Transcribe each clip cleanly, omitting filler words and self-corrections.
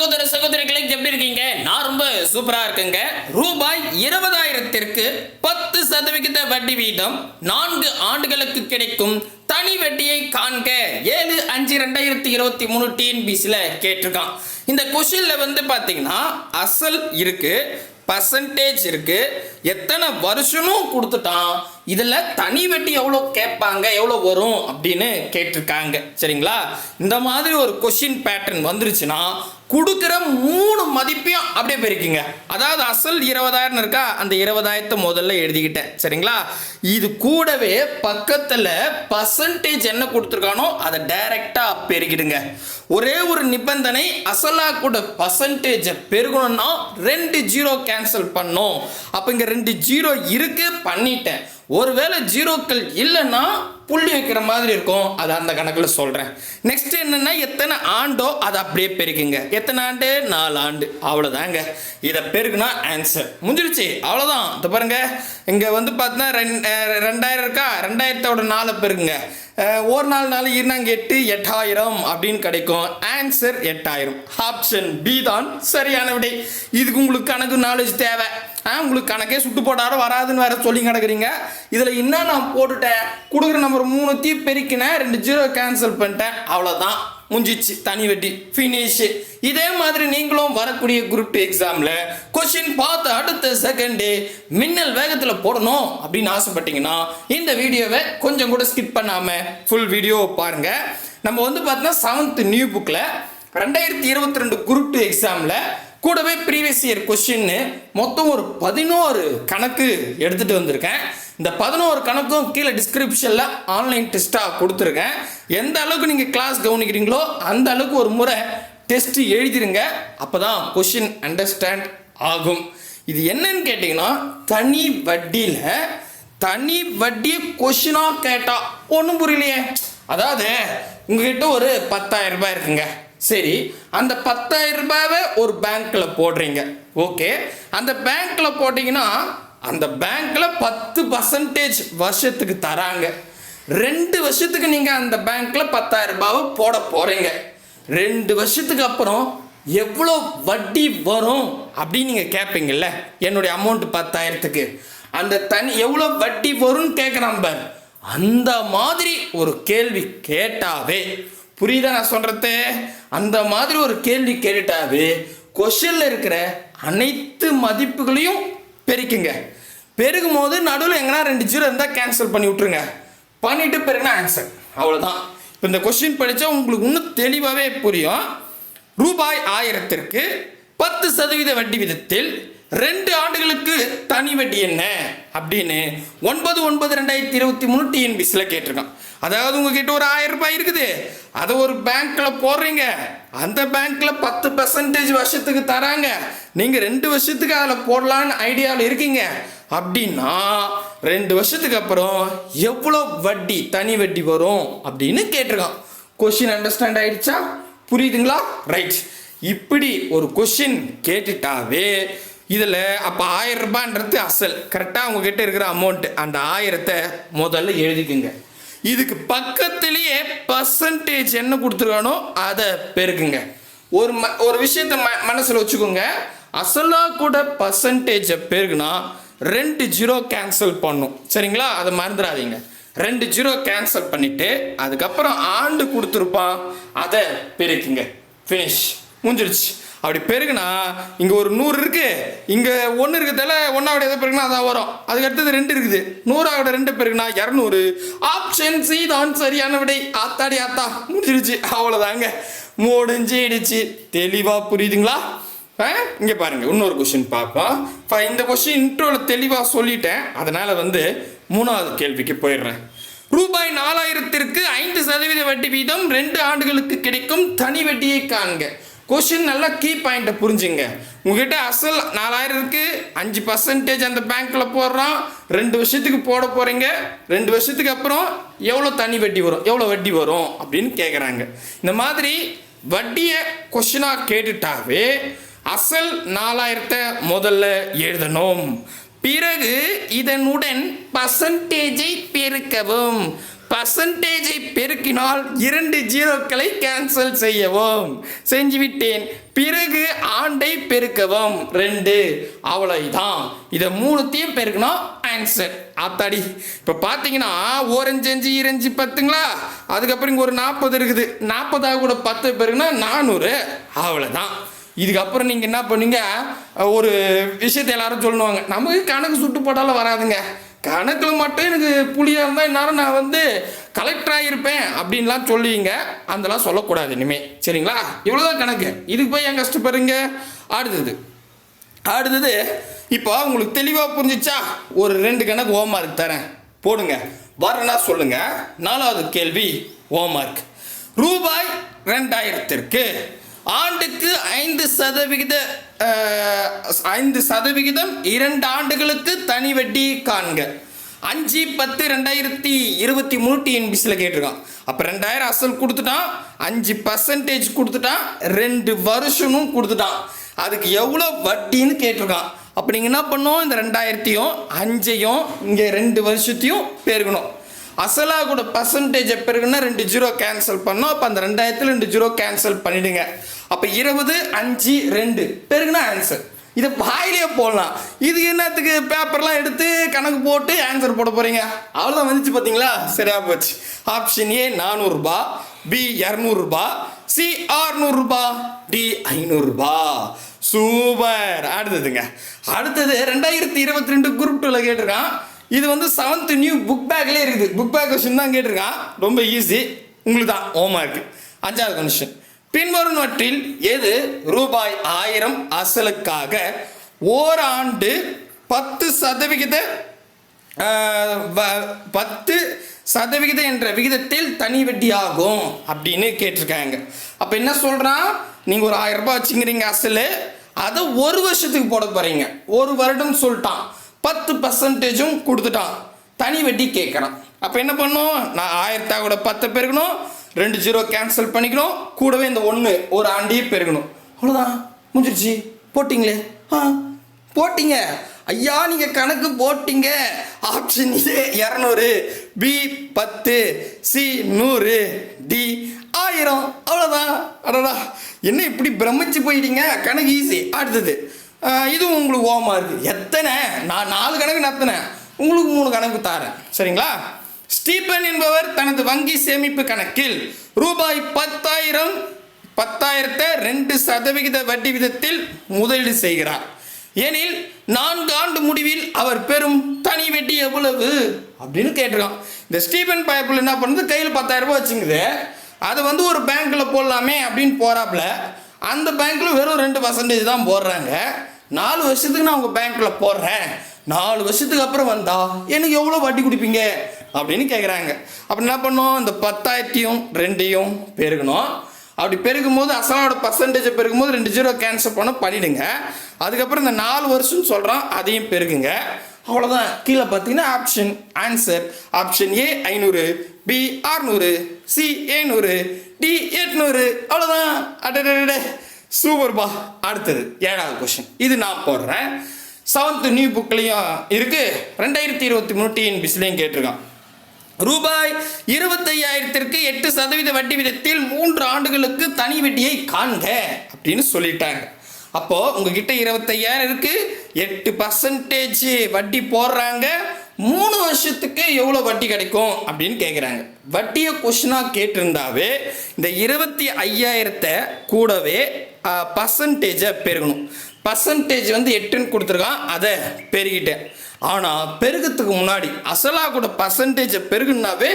சகோதர சகோதரிகளை எப்படி இருக்கீங்க? நான் ரொம்ப சூப்பரா இருக்குங்க. ரூபாய் 20,000ற்கு 10% வட்டி வீதம் 4 ஆண்டுகளுக்கு கிடைக்கும் தனி வட்டியை காண்க. 7/5/2023 டிஎன்பிசில கேட்டிருக்கான். இந்த கொஸ்டின்ல வந்து பாத்தீங்கன்னா அசல் இருக்கு, பர்சன்டேஜ் இருக்கு, எத்தனை வருஷமும் கொடுத்துட்டான். இதுல தனி வட்டி எவ்வளோ கேட்பாங்க, எவ்வளோ வரும் அப்படின்னு கேட்டிருக்காங்க. சரிங்களா? இந்த மாதிரி ஒரு கொஸ்டின் பேட்டர்ன் வந்துருச்சுன்னா கொடுக்குற 3 மதிப்பையும் அப்படியே பெருக்கிங்க. அதாவது அசல் 20,000 இருக்கா, அந்த 20,000 முதல்ல எழுதிக்கிட்டேன். சரிங்களா? இது கூடவே பக்கத்தில் பர்சன்டேஜ் என்ன கொடுத்துருக்கானோ அதை டைரக்டா பெருக்கிடுங்க. ஒரே ஒரு நிபந்தனை, அசலா கூட பர்சன்டேஜை பெருகணும்னா 2 ஜீரோ கேன்சல் பண்ணும். அப்போ இங்கே 2 ஜீரோ இருக்கு, பண்ணிட்டேன். ஒருவேளை ஜீரோக்கள் இல்லைன்னா புள்ளி வைக்கிற மாதிரி இருக்கும், அது அந்த கணக்கில் சொல்கிறேன். நெக்ஸ்ட் என்னன்னா, எத்தனை ஆண்டோ அதை அப்படியே பெருக்குங்க. எத்தனை ஆண்டு? 4 ஆண்டு. அவ்வளோதாங்க. இதை பெருக்குனா ஆன்சர் முடிஞ்சிருச்சு. அவ்வளோதான். இதை பாருங்க, இங்கே வந்து பார்த்தீங்கன்னா 2000 இருக்கா, 2000 4 பெருக்குங்க. ஒரு நாள் இருந்தாங்க 8 8,000 அப்படின்னு கிடைக்கும். ஆன்சர் 8,000. ஆப்ஷன் பி தான் சரியான விடை. இதுக்கு உங்களுக்கு கணக்கு நாலேஜ் தேவை. உங்களுக்கு கணக்கே சுட்டு போட்டாலும் வராதுன்னு வேற சொல்லி கிடக்குறீங்க. இதில் என்ன நான் போட்டுட்டேன், கொடுக்குற நம்பர் 3 பெருக்கினேன், 2 ஜீரோ கேன்சல் பண்ணிட்டேன். அவ்வளோதான், முடிஞ்சிச்சு. தனி வட்டி ஃபினிஷ். இதே மாதிரி நீங்களும் வரக்கூடிய குரூப் 2 எக்ஸாமில் கொஸ்டின் பார்த்து அடுத்த செகண்டே மின்னல் வேகத்தில் போடணும் அப்படின்னு ஆசைப்பட்டீங்கன்னா இந்த வீடியோவை கொஞ்சம் கூட ஸ்கிப் பண்ணாமல் ஃபுல் வீடியோ பாருங்க. நம்ம வந்து பார்த்தீங்கன்னா 7th நியூ புக்கில் 2022 குரூப் 2 எக்ஸாமில் கூடவே ப்ரீவியஸ் இயர் கொஸ்டின் மொத்தம் ஒரு 11 கணக்கு எடுத்துகிட்டு வந்திருக்கேன். இந்த 11 கணக்கும் கீழே டிஸ்கிரிப்ஷனில் ஆன்லைன் டெஸ்ட்டாக கொடுத்துருக்கேன். எந்த அளவுக்கு நீங்கள் கிளாஸ் கவனிக்கிறீங்களோ அந்த அளவுக்கு ஒரு முறை டெஸ்ட் எழுதிருங்க. அப்போ தான் கொஸ்டின் அண்டர்ஸ்டாண்ட் ஆகும். இது என்னன்னு கேட்டிங்கன்னா, தனி வட்டியை கொஸ்டினாக கேட்டால் ஒன்றும் புரியலையே. அதாவது உங்ககிட்ட ஒரு 10,000 ரூபாய் இருக்குங்க. சரி, அந்த 10,000 ரூபாவை ஒரு பேங்க்ல போடுறீங்க. ஓகே, அந்த பேங்க்ல போட்டீங்கன்னா அந்த பேங்க்ல 10% வருஷத்துக்கு தராங்க. 2 வருஷத்துக்கு நீங்க அந்த பேங்க்ல 10,000 ரூபாவை போட போறீங்க. 2 வருஷத்துக்கு அப்புறம் எவ்வளோ வட்டி வரும் அப்படின்னு நீங்க கேட்பீங்கல்ல. என்னுடைய அமௌண்ட் 10,000க்கு அந்த எவ்வளோ வட்டி வரும்னு கேட்குறான் பார். அந்த மாதிரி ஒரு கேள்வி கேட்டாவே புரியுதா நான் சொல்றது? அந்த மாதிரி ஒரு கேள்வி கேட்டாவே கொஸ்டின்ல இருக்கிற அனைத்து மதிப்புகளையும் பெருக்குங்க. பெருகும் போது நடுவில் எங்கன்னா 2 ஜீரோ இருந்தால் கேன்சல் பண்ணி விட்டுருங்க. பண்ணிட்டு பெருகுனா ஆன்சர். அவ்வளோதான். இப்போ இந்த கொஸ்டின் படித்தா உங்களுக்கு இன்னும் தெளிவாகவே புரியும். ரூபாய் 1000ற்கு 10% வட்டி விதத்தில் 2 ஆண்டுகளுக்கு தனி வட்டி என்ன அப்படின்னு 9/9/2023 டிஎன்பிசியில் கேட்டிருக்கான். அதாவது உங்ககிட்ட ஒரு 1000 ரூபாய் இருக்குது, அதை ஒரு பேங்க்ல போடுறீங்க. அந்த பேங்க்ல 10% வருஷத்துக்கு தராங்க. நீங்க 2 வருஷத்துக்கு அதில் போடலான்னு ஐடியாவில் இருக்கீங்க. அப்படின்னா 2 வருஷத்துக்கு அப்புறம் எவ்வளோ வட்டி, தனி வட்டி வரும் அப்படின்னு கேட்டிருக்கான். கொஸ்டின் அண்டர்ஸ்டாண்ட் ஆயிடுச்சா? புரியுதுங்களா? ரைட். இப்படி ஒரு கொஸ்டின் கேட்டுட்டாவே இதில் அப்போ 1000 ரூபான்றது அசல். கரெக்டாக உங்ககிட்ட இருக்கிற அமௌண்ட், அந்த 1000த்தை முதல்ல எழுதிக்குங்க. இதுக்கு பக்கத்திலேயே பர்சன்டேஜ் என்ன கொடுத்துருக்கானோ அதை பெருக்குங்க. ஒரு விஷயத்தை மனசில் வச்சுக்கோங்க. அசலாக கூட பர்சன்டேஜை பெருக்குனா 2 ஜீரோ கேன்சல் பண்ணும். சரிங்களா? அதை மறந்துடாதீங்க. 2 ஜீரோ கேன்சல் பண்ணிட்டு அதுக்கப்புறம் ஆண்டு கொடுத்துருப்பான், அதை பெருக்குங்க. ஃபினிஷ், முடிஞ்சிருச்சு. அப்படி பெருகுனா இங்கே ஒரு 100 இருக்கு, இங்கே 1 இருக்குதால 1ஆவோட எதை பெருகுனா அதான் வரும். அதுக்கு அடுத்தது 2 இருக்குது, 100ஆவோட 2 பெருகுனா 200. ஆப்ஷன் சி தான் சரியான விடை. ஆத்தாடி ஆத்தா, முடிஞ்சிருச்சு. அவ்வளோதாங்க, முடிஞ்சிடுச்சு. தெளிவாக புரியுதுங்களா? இங்கே பாருங்க, இன்னொரு கொஸ்டின் பார்ப்போம். இந்த கொஸ்டின் இன்ட்ரோவில் தெளிவாக சொல்லிட்டேன், அதனால வந்து 3வது கேள்விக்கு போயிடுறேன். ரூபாய் 4,000ற்கு 5% வட்டி வீதம் 2 ஆண்டுகளுக்கு கிடைக்கும் தனி வட்டியை காண்க. கொஸ்டின் நல்லா கீ பாயிண்ட்டை புரிஞ்சுங்க. உங்ககிட்ட அசல் 4,000 இருக்கு, 5% அந்த பேங்க்ல போடுறோம், 2 வருஷத்துக்கு போட போறீங்க. 2 வருஷத்துக்கு அப்புறம் எவ்வளோ தனி வட்டி வரும், எவ்வளோ வட்டி வரும் அப்படின்னு கேட்குறாங்க. இந்த மாதிரி வட்டியை கொஸ்டினாக கேட்டுட்டாவே அசல் 4,000த்தை முதல்ல எழுதணும். பிறகு இதனுடன் பர்சன்டேஜை பெருக்கவும். பர்சன்டேஜை பெருக்கினால் 2 ஜீரோக்களை கேன்சல் செய்யவும். செஞ்சு விட்டேன். பிறகு ஆண்டை பெருக்கவும் 2. அவ்வளவுதான். இதை 3த்தையும் பெருக்கணும் ஆன்சர். ஆத்தாடி இப்போ பார்த்தீங்கன்னா 1 5 5 2 10ங்களா, அதுக்கப்புறம் இங்கே ஒரு 40 இருக்குது. 40 கூட 10 பெருக்குன்னா 400. அவ்வளோதான். இதுக்கப்புறம் நீங்கள் என்ன பண்ணீங்க, ஒரு விஷயத்தை எல்லாரும் சொல்லுவாங்க, நமக்கு கணக்கு சுட்டு போட்டாலும் வராதுங்க, கணக்கில் மட்டும் எனக்கு புளியாக இருந்தால் இந்நேரம் நான் வந்து கலெக்டர் ஆகியிருப்பேன் அப்படின்லாம் சொல்லுவீங்க. அதெல்லாம் சொல்லக்கூடாது இனிமேல், சரிங்களா? இவ்வளோதான் கணக்கு. இதுக்கு போய் ஏன் கஷ்டப்படுறீங்க? அடுத்தது இப்போ உங்களுக்கு தெளிவாக புரிஞ்சிச்சா? ஒரு 2 கணக்கு ஹோம்மார்க் தரேன், போடுங்க. வரனா சொல்லுங்க. 4வது கேள்வி ஹோம்மார்க். ரூபாய் 2000க்கு ஆண்டுக்கு 5% 2 ஆண்டுகளுக்கு தனி வட்டி காண்க. 5/10/2023 டிஎன்பிசியில் கேட்டிருக்கான். அப்போ 2000 அசல் கொடுத்துட்டான், 5% கொடுத்துட்டான், 2 வருஷமும் கொடுத்துட்டான். அதுக்கு எவ்வளோ வட்டின்னு கேட்டிருக்கான். அப்போ நீங்கள் என்ன பண்ணணும், இந்த 2000த்தையும் 5ஐயும் இங்கே 2 வருஷத்தையும் பெருக்கணும். அசலாக கூட பர்சன்டேஜை பெருகுன்னா 2 ஜீரோ கேன்சல் பண்ணோம். அப்போ அந்த 2000த்தில் 2 ஜீரோ கேன்சல் பண்ணிவிடுங்க. அப்போ 20 5 2 பெருகுனா ஆன்சர். இதை வாயிலே போடலாம். இது என்னத்துக்கு பேப்பர்லாம் எடுத்து கணக்கு போட்டு ஆன்சர் போட போகிறீங்க? அவ்வளோதான் வந்துச்சு பார்த்தீங்களா? சரியா போச்சு. ஆப்ஷன் ஏ 400 ரூபா, பி 200 ரூபா, சி 600 ரூபா, டி 500 ரூபா. சூப்பர். அடுத்தது 2022 குரூப் 2ல் கேட்டிருக்கான். இது வந்து 7th நியூ புக் பேக்லேயே இருக்குது. புக் பேக் கொஸ்டின் தான் கேட்டிருக்கான். ரொம்ப ஈஸி, உங்களுக்கு தான் ஹோம்வொர்க். 5வது கொஸ்டின். பின்வருவனவற்றில் எது ரூபாய் 1000 அசலுக்காக ஓராண்டு 10% என்ற விகிதத்தில் தனி வட்டி ஆகும் அப்படின்னு கேட்டிருக்காங்க. அப்போ என்ன சொல்கிறான், நீங்கள் ஒரு 1000 ரூபாய் வச்சுங்கிறீங்க அசல், அதை 1 வருஷத்துக்கு போட போகிறீங்க. 1 வருடம் சொல்லிட்டான், 10% கொடுத்துட்டான், தனி வட்டி கேட்குறான். அப்போ என்ன பண்ணும், நான் 1000 கூட 10 பெருக்கணும், 2 ஜீரோ கேன்சல் பண்ணிக்கணும், கூடவே இந்த 1 ஒரு ஆண்டையே பெருக்கணும். அவ்வளோதான், முடிஞ்சிருச்சு. போட்டிங்களே? போட்டிங்க ஐயா, நீங்கள் கணக்கு போட்டிங்க. ஆப்ஷன் இது 200, பி 10, சி 100, டி 1000. அவ்வளோதான். அடடா, என்ன இப்படி பிரமிச்சு போயிட்டீங்க? கணக்கு ஈஸி. அடுத்தது இதுவும் உங்களுக்கு ஹோம்வொர்க். எத்தனை? நான் 4 கணக்கு நடத்தினேன், உங்களுக்கு 3 கணக்கு தரேன், சரிங்களா? ஸ்டீபன் என்பவர் தனது வங்கி சேமிப்பு கணக்கில் ரூபாய் 10,000 2% வட்டி விதத்தில் முதலீடு செய்கிறார் எனில் 4 ஆண்டு முடிவில் அவர் பெறும் தனி வட்டி எவ்வளவு அப்படின்னு கேட்டிருக்கான். இந்த ஸ்டீபன் பைப்பில் என்ன பண்ணுது, கையில் 10,000 ரூபாய் வச்சுங்குது, அது வந்து ஒரு பேங்க்கில் போடலாமே அப்படின்னு போகிறாப்புல. அந்த பேங்க்கில் வெறும் 2% தான் போடுறாங்க. 4 வருஷத்துக்கு நான் உங்கள் பேங்க்கில் போடுறேன், 4 வருஷத்துக்கு அப்புறம் வந்தா எனக்கு எவ்வளோ வட்டி கொடுப்பீங்க அப்படின்னு கேட்குறாங்க. அப்படி என்ன பண்ணோம், இந்த 10,000த்தையும் 2ஐயும் பெருக்கணும். அப்படி பெருக்கும்போது அசலோட பர்சன்டேஜை பெருக்கும்போது 2 ஜீரோ கேன்சல் பண்ண பண்ணிவிடுங்க. அதுக்கப்புறம் இந்த 4 வருஷம்னு சொல்கிறோம், அதையும் பெருக்குங்க. அவ்வளோதான். கீழே பார்த்தீங்கன்னா answer option A 500, B 600, C 700, D 800. அவ்வளோதான். அடடே, சூப்பர்பா. அடுத்தது 7வது கொஸ்டின். இது நான் போடுறேன். 7th நியூ புக்லேயும் இருக்குது, 2023 டிஎன்பிசிலையும் கேட்டிருக்கான். ரூபாய் 25,000க்கு 8% வட்டி விதத்தில் 3 ஆண்டுகளுக்கு தனி வட்டியை காண்க அப்படின்னு சொல்லிட்டாங்க. அப்போது உங்ககிட்ட 25,000 இருக்குது, 8% வட்டி போடுறாங்க, 3 வருஷத்துக்கு எவ்வளோ வட்டி கிடைக்கும் அப்படின்னு கேட்குறாங்க. வட்டியை கொஸ்டினாக கேட்டிருந்தாவே இந்த 25,000 கூடவே பர்சன்டேஜை பெருகணும். பர்சன்டேஜ் வந்து 8ன்னு கொடுத்துருக்கான், அதை பெருகிட்டேன். ஆனால் பெருகிறதுக்கு முன்னாடி அசலாக கூட பர்சன்டேஜை பெருகுனாவே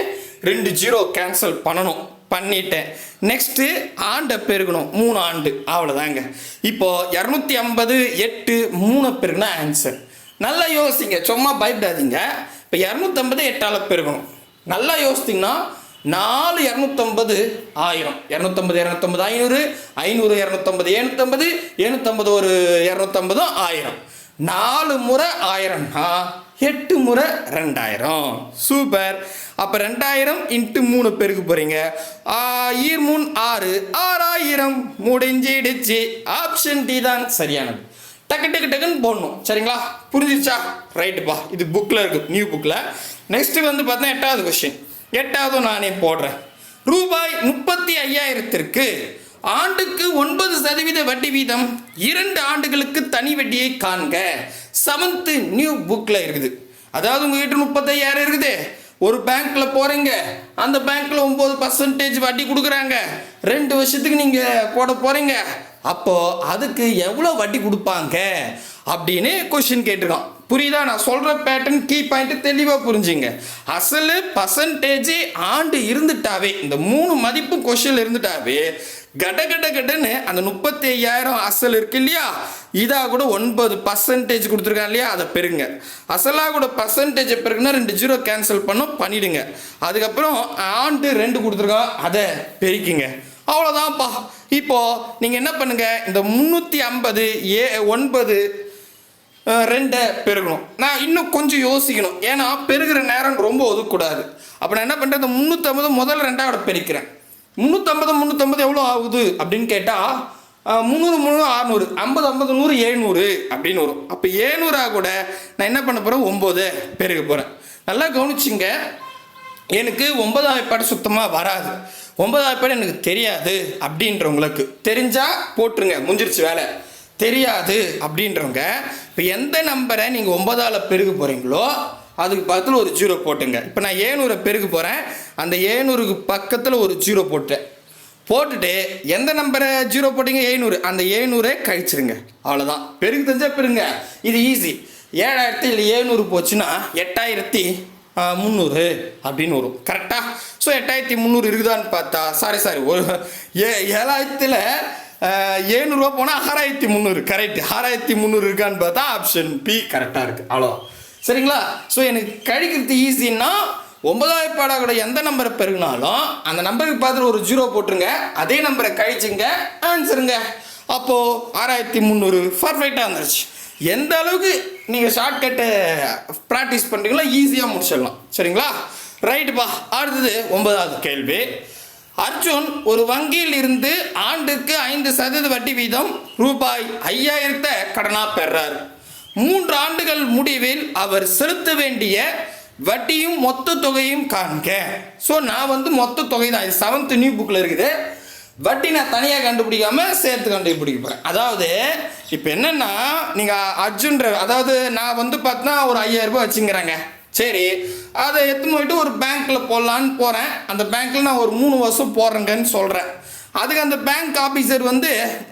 2 ஜீரோ கேன்சல் பண்ணணும், பண்ணிட்டேன். நெக்ஸ்ட்டு ஆண்டை பெருகணும், 3 ஆண்டு. அவ்வளோதாங்க. இப்போது 250 8 3 பெருகுனா ஆன்சர். நல்லா யோசிங்க, சும்மா பயப்படாதீங்க. இப்போ 250 8ஆல் பெருகணும். நல்லா யோசித்திங்கன்னா 4 250 1000, 250 250 500, 500 250 750, 750 ஒரு 250 1000. 4 முறை 1000னா 8 முறை 2000. சூப்பர். அப்போ 2000 × 3 பெருக்க போகிறீங்க. 3 6 6000 முடிஞ்சிடுச்சு. ஆப்ஷன் டி தான் சரியானது. டக்குன்னு போடணும், சரிங்களா? புரிஞ்சிச்சா? ரைட்டுப்பா. இது புக்கில் இருக்குது, நியூ புக்கில். நெக்ஸ்ட்டு வந்து பார்த்தா 8வது கொஸ்டின். 8வது நானே போடுறேன். ரூபாய் 35,000க்கு ஆண்டுக்கு 9% வட்டி வீதம் 2 ஆண்டுகளுக்கு தனி வட்டியை காண்க. 7th நியூ புக்கில் இருக்குது. அதாவது உங்ககிட்ட 35,000 இருக்குது, ஒரு பேங்க்ல போறீங்க, அந்த பேங்க்ல 9% வட்டி கொடுக்குறாங்க, 2 வருஷத்துக்கு நீங்க போட போறீங்க. அப்போ அதுக்கு எவ்வளோ வட்டி கொடுப்பாங்க அப்படின்னு கொஸ்டின் கேட்டிருக்கான். புரியுதா? நான் சொல்ற பேட்டர்ன் கீ பாயிண்ட் தெளிவா புரிஞ்சுங்க. அசலு பர்சன்டேஜ் ஆண்டு இருந்துட்டாவே, இந்த 3 மதிப்பு கொஸ்டின் இருந்துட்டாவே கடன்னு அந்த 35,000 அசல் இருக்கு இல்லையா, இதாக கூட 9% கொடுத்துருக்கான் இல்லையா, அதை பெருங்க. அசலாக கூட பர்சன்டேஜ் பெருக்குன்னா 2 0 கேன்சல் பண்ணிடுங்க. அதுக்கப்புறம் ஆண்டு 2 கொடுத்துருக்கான், அதை பெருக்கிங்க. அவ்வளோதான்ப்பா. இப்போ நீங்கள் என்ன பண்ணுங்க, இந்த 350 9 2 பெருகணும். நான் இன்னும் கொஞ்சம் யோசிக்கணும், ஏன்னா பெருகிற நேரம் ரொம்ப ஒதுக்கூடாது. அப்போ நான் என்ன பண்ணுறேன், இந்த 350 முதல்ல 2ஆவோட பெருக்கிறேன். 350 எவ்வளோ ஆகுது அப்படின்னு கேட்டால் 300 600 50 50 100 700 அப்படின்னு வரும். அப்போ 700 கூட நான் என்ன பண்ண போகிறேன், 9 பெருக போகிறேன். நல்லா கவனிச்சிங்க, எனக்கு 9வது பாட்டு சுத்தமாக வராது, 9வது பாட்டு எனக்கு தெரியாது அப்படின்றவங்களுக்கு தெரிஞ்சால் போட்டுருங்க, முடிஞ்சிருச்சு வேலை. தெரியாது அப்படின்றவங்க இப்போ எந்த நம்பரை நீங்கள் 9ஆல் பெருக போகிறீங்களோ அதுக்கு பக்கத்தில் ஒரு 0 போட்டுங்க. இப்போ நான் 700 பெருக போகிறேன், அந்த 700க்கு பக்கத்தில் ஒரு 0 போட்டுட்டு எந்த நம்பரை 0 போட்டிங்க 700, அந்த 700 கழிச்சிருங்க. அவ்வளோதான். பெருகு தெரிஞ்சால் பெருங்க, இது ஈஸி. 7,700 போச்சுன்னா 8,300 அப்படின்னு வரும். கரெக்டாக? ஸோ 8,300 இருக்குதான்னு பார்த்தா சாரி ஒரு 7,000ல் 700 போனால் 6,300. கரெக்ட், 6,300 இருக்கான்னு பார்த்தா ஆப்ஷன் பி கரெக்டாக இருக்குது. அவ்வளோ சரிங்களா? ஸோ எனக்கு கழிக்கிறது ஈஸின்னா 9வது பாடாவோட எந்த நம்பரை பெருகினாலும் அந்த நம்பருக்கு பார்த்துட்டு ஒரு 0 போட்டுருங்க, அதே நம்பரை கழிச்சுங்க, ஆன்சருங்க. அப்போது 6,300 பர்ஃபெக்டாக வந்துருச்சு. எந்த அளவுக்கு நீங்கள் ஷார்ட்கட்டை ப்ராக்டிஸ் பண்ணுறீங்களோ ஈஸியாக முடிச்சிடலாம். சரிங்களா? ரைட்டுப்பா. அடுத்தது 9வது கேள்வி. அர்ஜுன் ஒரு வங்கியில் இருந்து ஆண்டுக்கு 5% வட்டி வீதம் ரூபாய் 5,000 கடனாக பெறார். 3 ஆண்டுகள் முடிவில் அவர் செலுத்த வேண்டிய வட்டியும் மொத்த தொகையும் காண்க. ஸோ நான் மொத்த தொகை தான், இது 7th நியூ புக்கில் இருக்குது. வட்டி நான் தனியாக கண்டுபிடிக்காம சேர்த்து கண்டுபிடிக்க போகிறேன். அதாவது இப்போ என்னென்னா, நீங்கள் அர்ஜுன்ற, அதாவது நான் பார்த்தா ஒரு 5,000 ரூபாய் வச்சுங்கிறாங்க. சரி, அதை எடுத்துன்னு போயிட்டு ஒரு பேங்க்கில் போடலான்னு போகிறேன். அந்த பேங்க்கில் நான் ஒரு 3 வருஷம் போடுறேங்கன்னு சொல்கிறேன். அதுக்கு அந்த பேங்க் ஆஃபீஸர்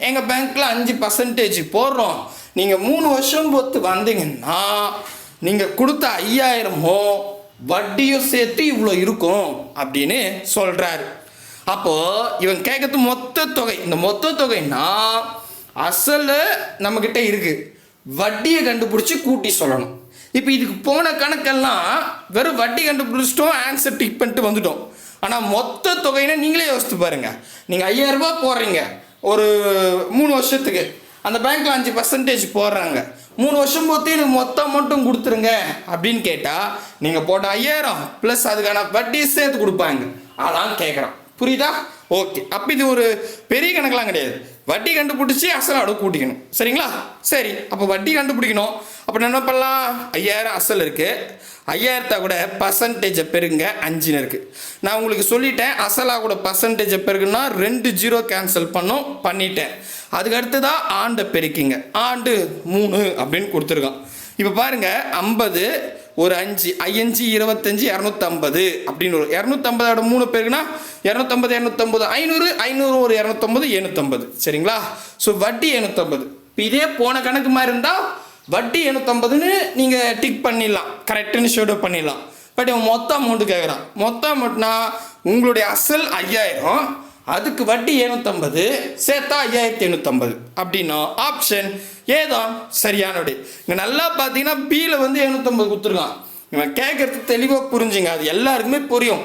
எங்கள் பேங்க்கில் 5% போடுறோம், நீங்கள் 3 வருஷம் பொறுத்து வந்தீங்கன்னா நீங்கள் கொடுத்த 5,000 வட்டியும் சேர்த்து இவ்வளோ இருக்கும் அப்படின்னு சொல்கிறாரு. அப்போது இவன் கேட்கறது மொத்த தொகை. இந்த மொத்த தொகைன்னா அசல் நம்மக்கிட்ட இருக்குது, வட்டியை கண்டுபிடிச்சி கூட்டி சொல்லணும். இப்போ இதுக்கு போன கணக்கெல்லாம் வெறும் வட்டி கண்டுபிடிச்சிட்டோம், ஆன்சர் டிக் பண்ணிட்டு வந்துட்டோம். ஆனால் மொத்த தொகைன்னா நீங்களே யோசித்து பாருங்கள். நீங்கள் 5,000 ரூபாய் போடுறீங்க ஒரு 3 வருஷத்துக்கு, அந்த பேங்க்கில் 5% போடுறாங்க. 3 வருஷம் பொறுத்து எனக்கு மொத்த அமௌண்ட்டும் கொடுத்துருங்க அப்படின்னு கேட்டால் நீங்கள் போட்ட 5,000 ப்ளஸ் அதுக்கான வட்டி சேர்த்து கொடுப்பாங்க. அதான் கேட்குறோம். புரியுதா? ஓகே. அப்போ இது ஒரு பெரிய கணக்கெலாம் கிடையாது. வட்டி கண்டுபிடிச்சி அசலோட கூட்டிக்கணும். சரிங்களா? சரி, அப்போ வட்டி கண்டுபிடிக்கணும். அப்போ என்ன பண்ணலாம், 5,000 அசல் இருக்குது, 5,000 கூட பர்சன்டேஜை பெருங்க 5ன்னு இருக்குது. நான் உங்களுக்கு சொல்லிட்டேன், அசலாக கூட பர்சன்டேஜை பெருகுன்னா 2 0 கேன்சல் பண்ணிட்டேன். அதுக்கு அடுத்து தான் ஆண்டை பெருக்கிங்க. ஆண்டு 3 அப்படின்னு கொடுத்துருக்கான். இப்போ பாருங்கள், 50 ஒரு 5 5 25 250 அப்படின்னு வரும். 250 3 பேருக்குன்னா 250 250 500 500 ஒரு 250 750. சரிங்களா? ஸோ வட்டி 750. இப்போ இதே போன கணக்கு மாதிரி இருந்தால் வட்டி 750ன்னு நீங்கள் டிக் பண்ணிடலாம், கரெக்டுன்னு ஷேடோ பண்ணிடலாம். பட் இவன் மொத்த அமௌண்ட்டு கேட்குறான். மொத்த அமௌண்ட்னா உங்களுடைய அசல் 5,000, அதுக்கு வட்டி 750, சேர்த்தா 5,850 அப்படின்னா ஆப்ஷன் ஏதான் சரியான விடை. இங்கே நல்லா பார்த்தீங்கன்னா பியில் 750 கொடுத்துருக்கான். இவன் கேட்குறது தெளிவாக புரிஞ்சுங்க, அது எல்லாருக்குமே புரியும்.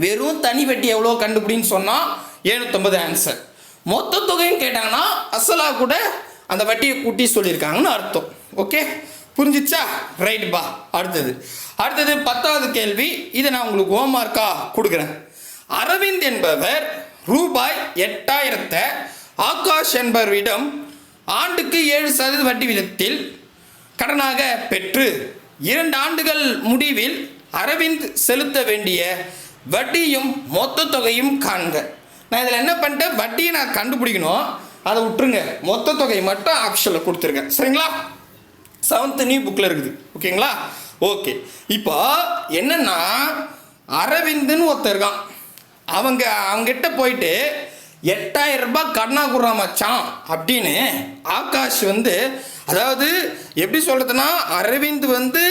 வெறும் தனி வட்டி எவ்வளோ கண்டுபிடின்னு சொன்னால் 750 ஆன்சர். மொத்த தொகைன்னு கேட்டாங்கன்னா அசலாக கூட அந்த வட்டியை கூட்டி சொல்லியிருக்காங்கன்னு அர்த்தம். ஓகே, புரிஞ்சிச்சா? ரைட்டுப்பா. அடுத்தது 10வது கேள்வி. இதை நான் உங்களுக்கு ஹோம்மார்க்காக கொடுக்குறேன். அரவிந்த் என்பவர் ரூபாய் 8,000 ஆகாஷ் என்பவரிடம் ஆண்டுக்கு 7% வட்டி விதத்தில் கடனாக பெற்று 2 ஆண்டுகள் முடிவில் அரவிந்த் செலுத்த வேண்டிய வட்டியும் மொத்த தொகையும் காண்க. நான் இதில் என்ன பண்ணிட்டேன், வட்டியை நான் கண்டுபிடிக்கணும், அதை விட்டுருங்க, மொத்த தொகை மட்டும் ஆப்ஷனில் கொடுத்துருக்கேன். சரிங்களா? 7th நியூ புக்கில் இருக்குது. ஓகேங்களா? ஓகே. இப்போ என்னன்னா, அரவிந்துன்னு ஒருத்தர் இருக்கான். அவங்ககிட்ட போயிட்டு 8000 ரூபாய் கடனா குடுறா மச்சான் அப்படின்னு ஆகாஷ் வந்து, அதாவது எப்படி சொல்கிறதுனா, அரவிந்த் வந்து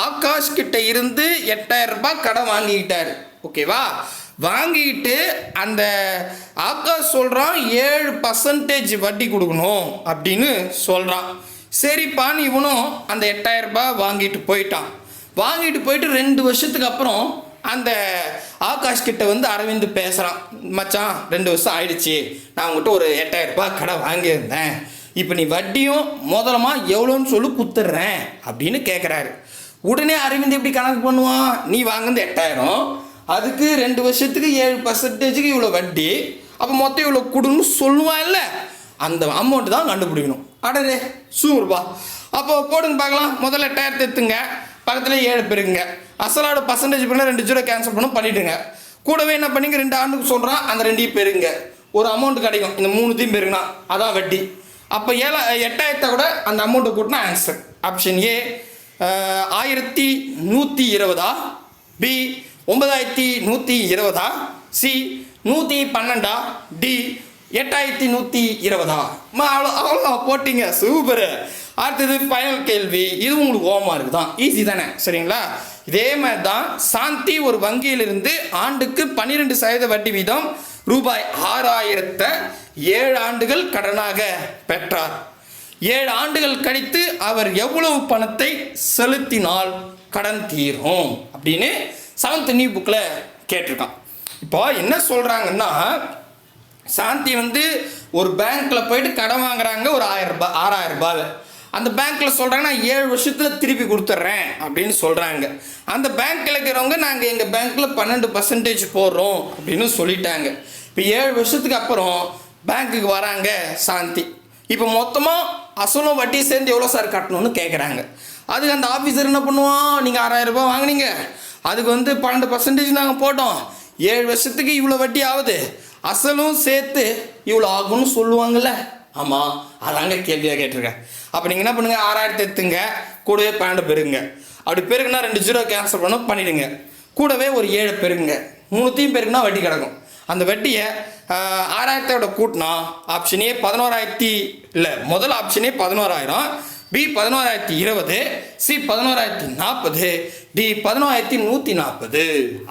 ஆகாஷ் கிட்ட இருந்து 8000 ரூபாய் கடன் வாங்கிக்கிட்டாரு. ஓகேவா? வாங்கிட்டு அந்த ஆகாஷ் சொல்கிறான் 7% வட்டி கொடுக்கணும் அப்படின்னு சொல்கிறான். சரிப்பான்னு இவனும் அந்த 8000 ரூபாய் வாங்கிட்டு போயிட்டான். வாங்கிட்டு போயிட்டு 2 வருஷத்துக்கு அப்புறம் அந்த ஆகாஷ் கிட்ட வந்து அரவிந்த் பேசுகிறான், மச்சான் 2 வருஷம் ஆயிடுச்சு, நான் உங்கள்கிட்ட ஒரு 8000 ரூபாய் கடை வாங்கியிருந்தேன், இப்போ நீ வட்டியும் முதலமா எவ்வளோன்னு சொல்லி குத்துடுறேன் அப்படின்னு கேட்குறாரு. உடனே அரவிந்த் எப்படி கணக்கு பண்ணுவான், நீ வாங்கினது 8000, அதுக்கு 2 வருஷத்துக்கு 7%க்கு இவ்வளோ வட்டி, அப்போ மொத்தம் இவ்வளோ கொடுன்னு சொல்லுவான் இல்லை, அந்த அமௌண்ட் தான் கண்டுபிடிக்கணும். அடரே சூப்பர்ப்பா. அப்போ போடுங்க பார்க்கலாம். முதல்ல 8000 எடுத்துங்க, பக்கத்தில் 7 பேருங்க, அசலோட பர்சன்டேஜ் பண்ண 2 ஜீரோ கேன்சல் பண்ண பண்ணிவிடுங்க. கூடவே என்ன பண்ணிங்க, 2 ஆண்டுக்கு சொல்கிறான், அந்த 2 பெருங்க, ஒரு அமௌண்ட் கிடைக்கும். இந்த 3 பெருங்கண்ணா அதான் வட்டி. அப்போ 8000 கூட அந்த அமௌண்ட்டை கூட்டினா answer. Option A 1120, B 9120, C 112, D 8120. அவ்வளோ போட்டிங்க, சூப்பர். அடுத்தது ஃபைனல் கேள்வி. இது உங்களுக்கு ஹோம்வொர்க் தான், ஈஸி தானே? சரிங்களா? இதே மாதிரி தான் சாந்தி ஒரு வங்கியிலிருந்து ஆண்டுக்கு 12% வட்டி வீதம் ரூபாய் 6000 7 ஆண்டுகள் கடனாக பெற்றார். 7 ஆண்டுகள் கழித்து அவர் எவ்வளவு பணத்தை செலுத்தினால் கடன் தீரும் அப்படின்னு 7th நியூ புக்கில் கேட்டிருக்கான். இப்போ என்ன சொல்கிறாங்கன்னா, சாந்தி வந்து ஒரு பேங்க்கில் போயிட்டு கடன் வாங்குறாங்க ஒரு 6000 ரூபாய். அந்த பேங்க்கில் சொல்கிறாங்க, நான் 7 வருஷத்தில் திருப்பி கொடுத்துட்றேன் அப்படின்னு சொல்கிறாங்க. அந்த பேங்க்கில் இருக்கிறவங்க, நாங்கள் எங்கள் பேங்க்கில் 12% போடுறோம் அப்படின்னு சொல்லிட்டாங்க. இப்போ 7 வருஷத்துக்கு அப்புறம் பேங்க்குக்கு வராங்க சாந்தி. இப்போ மொத்தமாக அசலும் வட்டி சேர்ந்து எவ்வளோ சார் கட்டணும்னு கேட்குறாங்க. அதுக்கு அந்த ஆஃபீஸர் என்ன பண்ணுவான், நீங்கள் 6000 ரூபாய் வாங்கினீங்க, அதுக்கு வந்து 12% நாங்கள் போட்டோம், 7 வருஷத்துக்கு இவ்வளோ வட்டி ஆகுது, அசலும் சேர்த்து இவ்வளோ ஆகும்னு சொல்லுவாங்கள்ல. ஆமாம், அதாங்க கேள்வியாக கேட்டிருக்கேன். அப்போ நீங்கள் என்ன பண்ணுங்கள், 6000 எடுத்துங்க, கூடவே 12 பெருங்க, அப்படி பெருக்குன்னா 2 ஜீரோ கேன்சல் பண்ண பண்ணிவிடுங்க, கூடவே ஒரு 7 பெருங்க, 3 பெருக்குன்னா வட்டி கிடக்கும். அந்த வட்டியை 6000 கூட்டினா ஆப்ஷன் ஏ 11,000 இல்லை, முதல் ஆப்ஷனே 11,000, பி 11,020, சி 11,040, டி 11,140.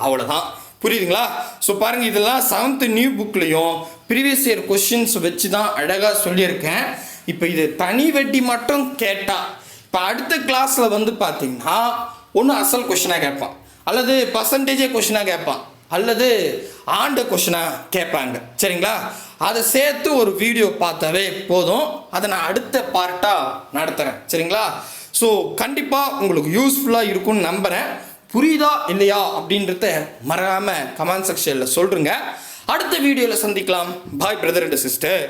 அவ்வளோதான். புரியுதுங்களா? ஸோ பாருங்கள், இதெல்லாம் 7th நியூ புக்லேயும் ப்ரீவியஸ் இயர் கொஷின்ஸ் வச்சு தான் அழகாக சொல்லியிருக்கேன். இப்போ இது தனி வட்டி மட்டும் கேட்டால், இப்போ அடுத்த கிளாஸில் வந்து பார்த்தீங்கன்னா ஒன்று அசல் கொஷினாக கேட்பான், அல்லது பர்சன்டேஜே கொஷினாக கேட்பான், அல்லது ஆண்டு கொஷினாக கேட்பாங்க. சரிங்களா? அதை சேர்த்து ஒரு வீடியோ பார்த்தாவே போதும், அதை நான் அடுத்த பார்ட்டாக நடத்துகிறேன். சரிங்களா? ஸோ கண்டிப்பாக உங்களுக்கு யூஸ்ஃபுல்லாக இருக்கும்னு நம்புகிறேன். புரியுதா இல்லையா அப்படின்றத மறக்காமல் கமெண்ட் செக்ஷனில் சொல்லுங்க. அடுத்த வீடியோவில் சந்திக்கலாம். பாய் பிரதர் அண்ட் சிஸ்டர்.